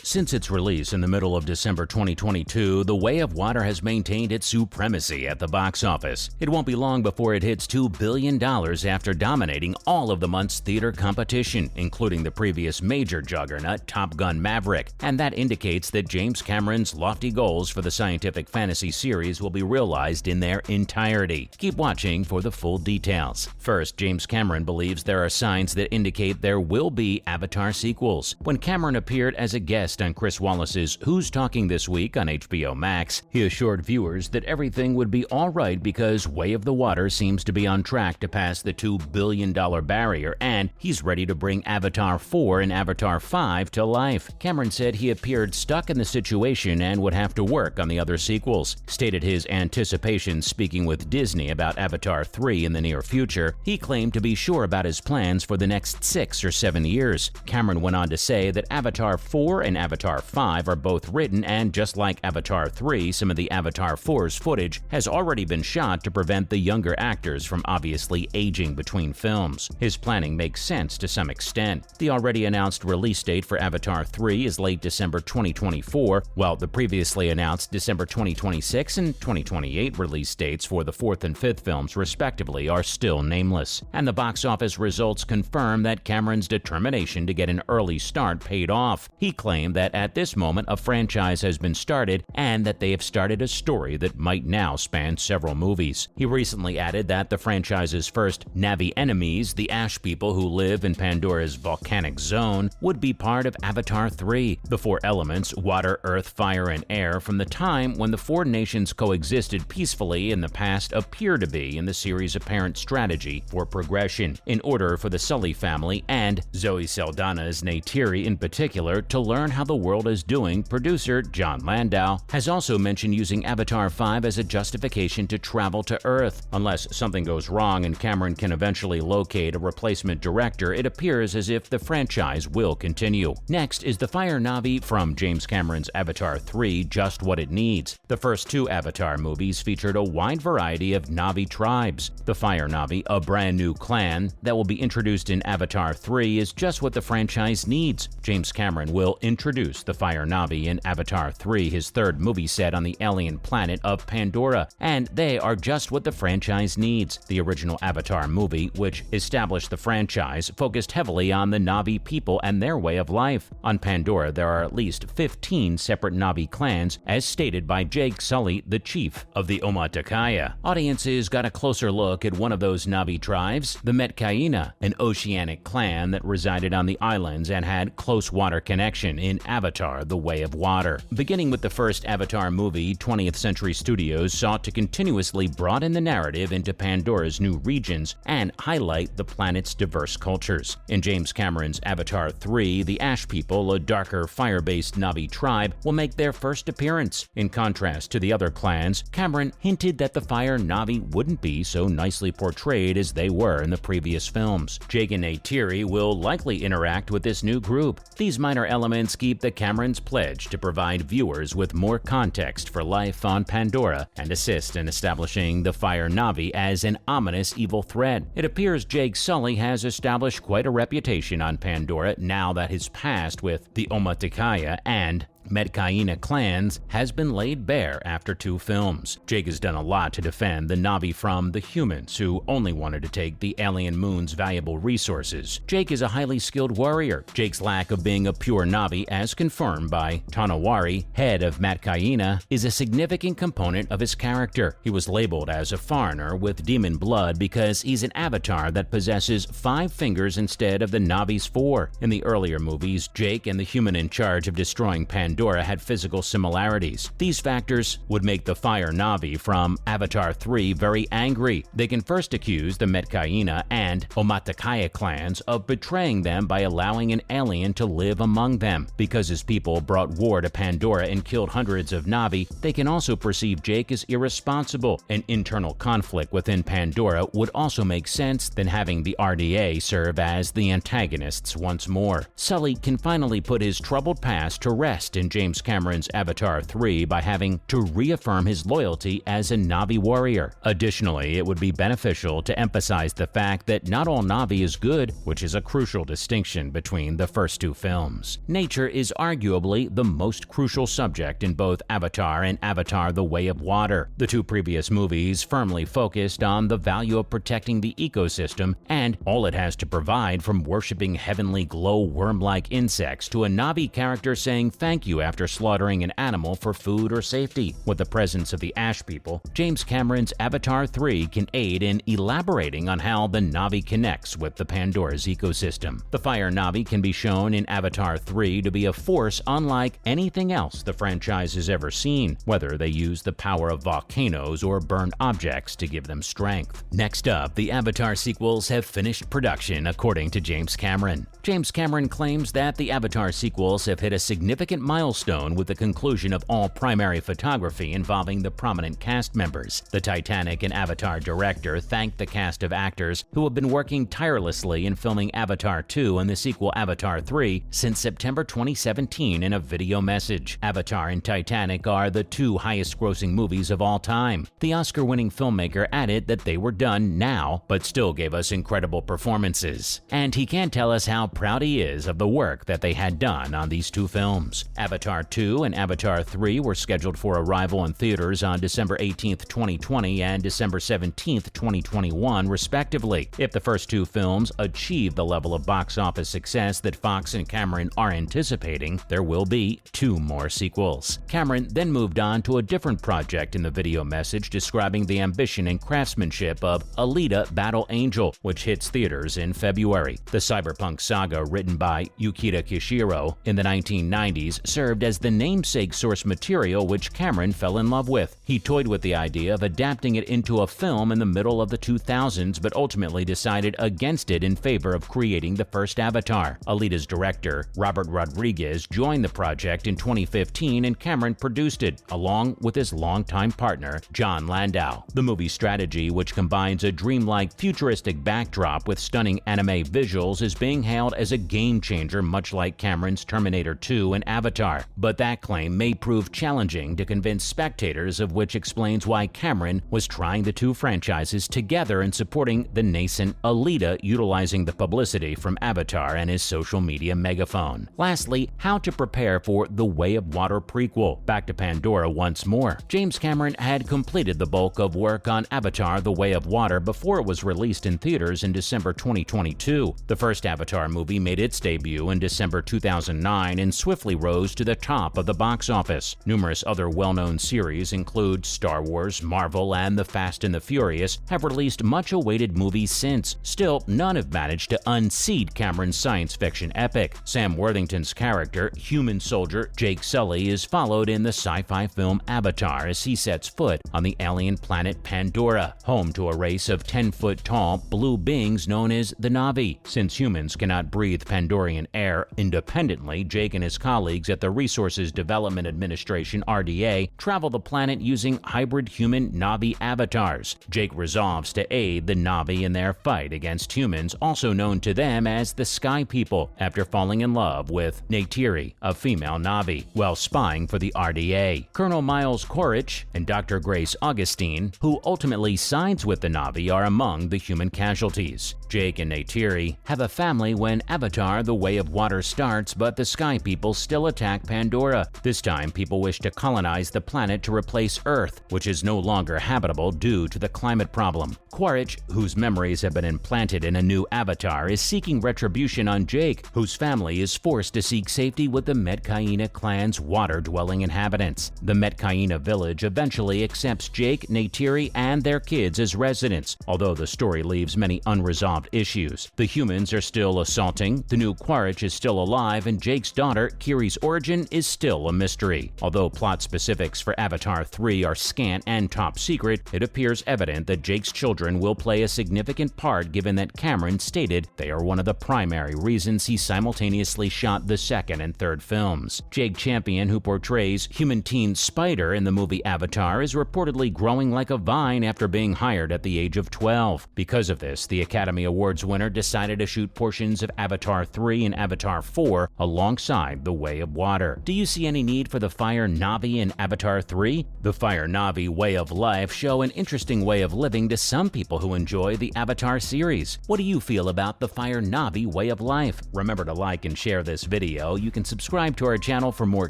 Since its release in the middle of December 2022, The Way of Water has maintained its supremacy at the box office. It won't be long before it hits $2 billion after dominating all of the month's theater competition, including the previous major juggernaut Top Gun: Maverick, and that indicates that James Cameron's lofty goals for the scientific fantasy series will be realized in their entirety. Keep watching for the full details. First, James Cameron believes there are signs that indicate there will be Avatar sequels. When Cameron appeared as a guest on Chris Wallace's Who's Talking This Week on HBO Max, he assured viewers that everything would be all right because Way of the Water seems to be on track to pass the $2 billion barrier, and he's ready to bring Avatar 4 and Avatar 5 to life. Cameron said he appeared stuck in the situation and would have to work on the other sequels. Stated his anticipation speaking with Disney about Avatar 3 in the near future, he claimed to be sure about his plans for the next 6 or 7 years. Cameron went on to say that Avatar 4 and Avatar 5 are both written, and just like Avatar 3, some of the Avatar 4's footage has already been shot to prevent the younger actors from obviously aging between films. His planning makes sense to some extent. The already announced release date for Avatar 3 is late December 2024, while the previously announced December 2026 and 2028 release dates for the 4th and 5th films respectively are still nameless. And the box office results confirm that Cameron's determination to get an early start paid off. He claimed that at this moment a franchise has been started and that they have started a story that might now span several movies. He recently added that the franchise's first Na'vi enemies, the Ash people who live in Pandora's volcanic zone, would be part of Avatar 3. The 4 elements, water, earth, fire, and air, from the time when the 4 nations coexisted peacefully in the past appear to be in the series' apparent strategy for progression, in order for the Sully family and Zoe Saldana's Neytiri in particular to learn how the world is doing. Producer John Landau has also mentioned using Avatar 5 as a justification to travel to Earth. Unless something goes wrong and Cameron can eventually locate a replacement director, it appears as if the franchise will continue. Next is the Fire Na'vi from James Cameron's Avatar 3, Just What It Needs. The first 2 Avatar movies featured a wide variety of Na'vi tribes. The Fire Na'vi, a brand new clan that will be introduced in Avatar 3, is just what the franchise needs. James Cameron will introduce the Fire Na'vi in Avatar 3, his 3rd movie set on the alien planet of Pandora, and they are just what the franchise needs. The original Avatar movie, which established the franchise, focused heavily on the Na'vi people and their way of life. On Pandora, there are at least 15 separate Na'vi clans, as stated by Jake Sully, the chief of the Omaticaya. Audiences got a closer look at one of those Na'vi tribes, the Metkayina, an oceanic clan that resided on the islands and had close water connection in Avatar: The Way of Water. Beginning with the first Avatar movie, 20th Century Studios sought to continuously broaden the narrative into Pandora's new regions and highlight the planet's diverse cultures. In James Cameron's Avatar 3, the Ash people, a darker fire-based Na'vi tribe, will make their first appearance. In contrast to the other clans, Cameron hinted that the Fire Na'vi wouldn't be so nicely portrayed as they were in the previous films. Jake and Neytiri will likely interact with this new group. These minor elements keep the Cameron's pledge to provide viewers with more context for life on Pandora and assist in establishing the Fire Na'vi as an ominous evil threat. It appears Jake Sully has established quite a reputation on Pandora now that his past with the Omaticaya and Metkayina clans has been laid bare after 2 films. Jake has done a lot to defend the Na'vi from the humans who only wanted to take the alien moon's valuable resources. Jake is a highly skilled warrior. Jake's lack of being a pure Na'vi, as confirmed by Tonawari, head of Metkayina, is a significant component of his character. He was labeled as a foreigner with demon blood because he's an avatar that possesses 5 fingers instead of the Na'vi's 4. In the earlier movies, Jake and the human in charge of destroying Pandora had physical similarities. These factors would make the Fire Na'vi from Avatar 3 very angry. They can first accuse the Metkayina and Omaticaya clans of betraying them by allowing an alien to live among them. Because his people brought war to Pandora and killed hundreds of Na'vi, they can also perceive Jake as irresponsible. An internal conflict within Pandora would also make sense than having the RDA serve as the antagonists once more. Sully can finally put his troubled past to rest in James Cameron's Avatar 3 by having to reaffirm his loyalty as a Na'vi warrior. Additionally, it would be beneficial to emphasize the fact that not all Na'vi is good, which is a crucial distinction between the first two films. Nature is arguably the most crucial subject in both Avatar and Avatar: The Way of Water. The two previous movies firmly focused on the value of protecting the ecosystem and all it has to provide, from worshipping heavenly glow worm-like insects to a Na'vi character saying thank you after slaughtering an animal for food or safety. With the presence of the Ash people, James Cameron's Avatar 3 can aid in elaborating on how the Na'vi connects with the Pandora's ecosystem. The Fire Na'vi can be shown in Avatar 3 to be a force unlike anything else the franchise has ever seen, whether they use the power of volcanoes or burned objects to give them strength. Next up, the Avatar sequels have finished production, according to James Cameron. James Cameron claims that the Avatar sequels have hit a significant milestone with the conclusion of all primary photography involving the prominent cast members. The Titanic and Avatar director thanked the cast of actors who have been working tirelessly in filming Avatar 2 and the sequel Avatar 3 since September 2017 in a video message. Avatar and Titanic are the two highest-grossing movies of all time. The Oscar-winning filmmaker added that they were done now, but still gave us incredible performances. And he can't tell us how proud he is of the work that they had done on these two films. Avatar 2 and Avatar 3 were scheduled for arrival in theaters on December 18, 2020 and December 17, 2021, respectively. If the first two films achieve the level of box office success that Fox and Cameron are anticipating, there will be 2 more sequels. Cameron then moved on to a different project in the video message, describing the ambition and craftsmanship of Alita: Battle Angel, which hits theaters in February. The cyberpunk saga, written by Yukita Kishiro in the 1990s, served as the namesake source material which Cameron fell in love with. He toyed with the idea of adapting it into a film in the middle of the 2000s, but ultimately decided against it in favor of creating the first Avatar. Alita's director, Robert Rodriguez, joined the project in 2015 and Cameron produced it, along with his longtime partner, John Landau. The movie's strategy, which combines a dreamlike futuristic backdrop with stunning anime visuals, is being hailed as a game-changer, much like Cameron's Terminator 2 and Avatar. But that claim may prove challenging to convince spectators, of which explains why Cameron was trying the two franchises together and supporting the nascent Alita, utilizing the publicity from Avatar and his social media megaphone. Lastly, how to prepare for The Way of Water prequel. Back to Pandora once more. James Cameron had completed the bulk of work on Avatar: The Way of Water before it was released in theaters in December 2022. The first Avatar movie made its debut in December 2009 and swiftly rose to the top of the box office. Numerous other well-known series include Star Wars, Marvel, and The Fast and the Furious have released much-awaited movies since. Still, none have managed to unseat Cameron's science fiction epic. Sam Worthington's character, human soldier Jake Sully, is followed in the sci-fi film Avatar as he sets foot on the alien planet Pandora, home to a race of 10-foot-tall blue beings known as the Na'vi. Since humans cannot breathe Pandorian air independently, Jake and his colleagues at the Resources Development Administration (RDA) travel the planet using hybrid human-Na'vi avatars. Jake resolves to aid the Na'vi in their fight against humans, also known to them as the Sky People, after falling in love with Neytiri, a female Na'vi, while spying for the RDA. Colonel Miles Quaritch and Dr. Grace Augustine, who ultimately sides with the Na'vi, are among the human casualties. Jake and Neytiri have a family when Avatar: The Way of Water starts, but the Sky People still attack Pandora. This time, people wish to colonize the planet to replace Earth, which is no longer habitable due to the climate problem. Quaritch, whose memories have been implanted in a new avatar, is seeking retribution on Jake, whose family is forced to seek safety with the Metkayina clan's water-dwelling inhabitants. The Metkayina village eventually accepts Jake, Neytiri, and their kids as residents, although the story leaves many unresolved issues. The humans are still assaulting, the new Quaritch is still alive, and Jake's daughter, Kiri's origin, is still a mystery. Although plot specifics for Avatar 3 are scant and top secret, it appears evident that Jake's children will play a significant part, given that Cameron stated they are one of the primary reasons he simultaneously shot the second and third films. Jake Champion, who portrays human teen Spider in the movie Avatar, is reportedly growing like a vine after being hired at the age of 12. Because of this, the Academy Awards winner decided to shoot portions of Avatar 3 and Avatar 4 alongside The Way of Water. Do you see any need for the Fire Na'vi in Avatar 3? The Fire Na'vi way of life show an interesting way of living to some people who enjoy the Avatar series. What do you feel about the Fire Na'vi way of life? Remember to like and share this video. You can subscribe to our channel for more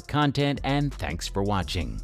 content, and thanks for watching.